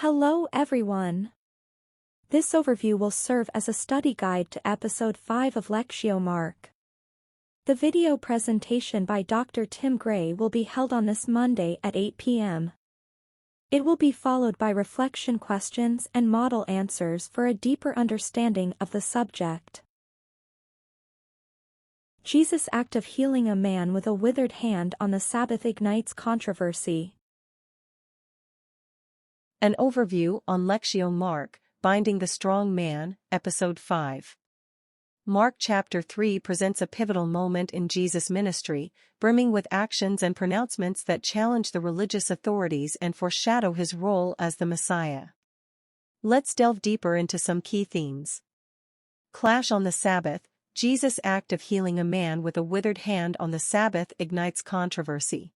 Hello everyone. This overview will serve as a study guide to episode 5 of Lectio Mark. The video presentation by Dr. Tim Gray will be held on this Monday at 8 p.m. It will be followed by reflection questions and model answers for a deeper understanding of the subject. Jesus' act of healing a man with a withered hand on the Sabbath ignites controversy. An overview on Lectio Mark, Binding the Strong Man, Episode 5. Mark chapter 3 presents a pivotal moment in Jesus' ministry, brimming with actions and pronouncements that challenge the religious authorities and foreshadow his role as the Messiah. Let's delve deeper into some key themes. Clash on the Sabbath. Jesus' act of healing a man with a withered hand on the Sabbath ignites controversy.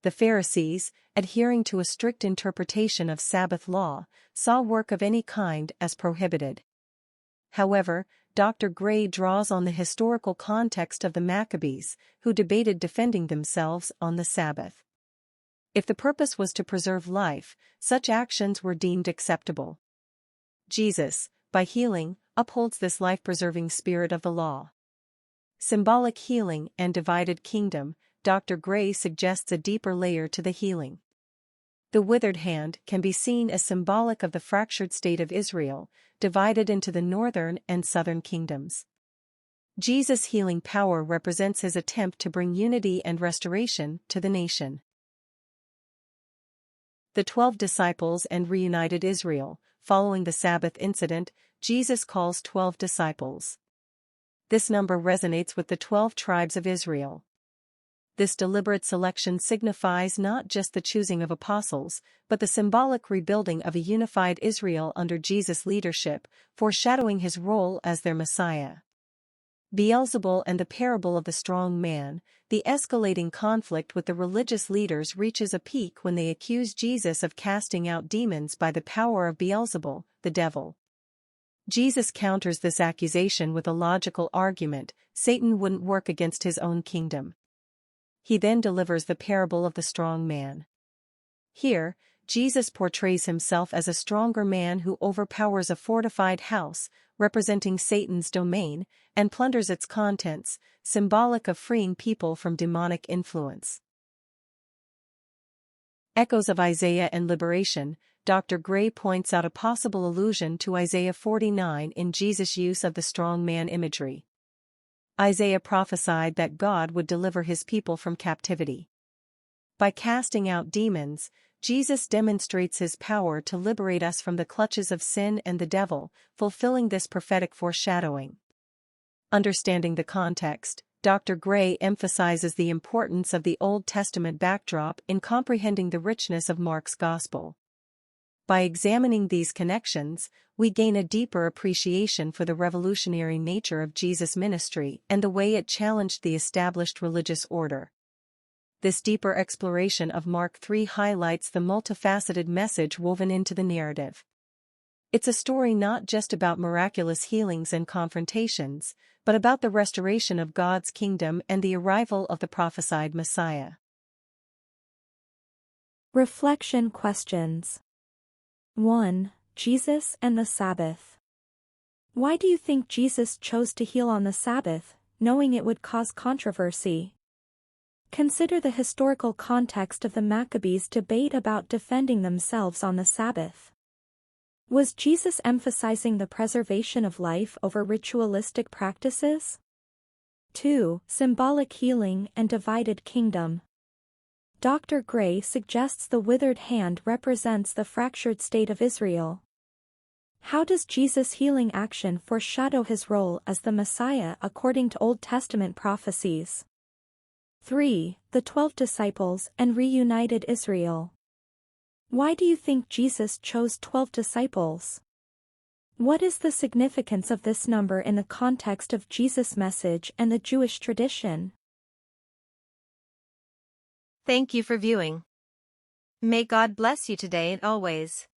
The Pharisees, adhering to a strict interpretation of Sabbath law, saw work of any kind as prohibited. However, Dr. Gray draws on the historical context of the Maccabees, who debated defending themselves on the Sabbath. If the purpose was to preserve life, such actions were deemed acceptable. Jesus, by healing, upholds this life-preserving spirit of the law. Symbolic healing and divided kingdom. Dr. Gray suggests a deeper layer to the healing. The withered hand can be seen as symbolic of the fractured state of Israel, divided into the northern and southern kingdoms. Jesus' healing power represents his attempt to bring unity and restoration to the nation. The 12 disciples and reunited Israel. Following the Sabbath incident, Jesus calls 12 disciples. This number resonates with the 12 tribes of Israel. This deliberate selection signifies not just the choosing of apostles, but the symbolic rebuilding of a unified Israel under Jesus' leadership, foreshadowing his role as their Messiah. Beelzebul and the parable of the strong man. The escalating conflict with the religious leaders reaches a peak when they accuse Jesus of casting out demons by the power of Beelzebul, the devil. Jesus counters this accusation with a logical argument: Satan wouldn't work against his own kingdom. He then delivers the parable of the strong man. Here, Jesus portrays himself as a stronger man who overpowers a fortified house, representing Satan's domain, and plunders its contents, symbolic of freeing people from demonic influence. Echoes of Isaiah and liberation. Dr. Gray points out a possible allusion to Isaiah 49 in Jesus' use of the strong man imagery. Isaiah prophesied that God would deliver his people from captivity. By casting out demons, Jesus demonstrates his power to liberate us from the clutches of sin and the devil, fulfilling this prophetic foreshadowing. Understanding the context, Dr. Gray emphasizes the importance of the Old Testament backdrop in comprehending the richness of Mark's Gospel. By examining these connections, we gain a deeper appreciation for the revolutionary nature of Jesus' ministry and the way it challenged the established religious order. This deeper exploration of Mark 3 highlights the multifaceted message woven into the narrative. It's a story not just about miraculous healings and confrontations, but about the restoration of God's kingdom and the arrival of the prophesied Messiah. Reflection questions. 1. Jesus and the Sabbath. Why do you think Jesus chose to heal on the Sabbath, knowing it would cause controversy? Consider the historical context of the Maccabees' debate about defending themselves on the Sabbath. Was Jesus emphasizing the preservation of life over ritualistic practices? 2. Symbolic healing and divided kingdom. Dr. Gray suggests the withered hand represents the fractured state of Israel. How does Jesus' healing action foreshadow his role as the Messiah according to Old Testament prophecies? 3. The 12 disciples and reunited Israel. Why do you think Jesus chose 12 disciples? What is the significance of this number in the context of Jesus' message and the Jewish tradition? Thank you for viewing. May God bless you today and always.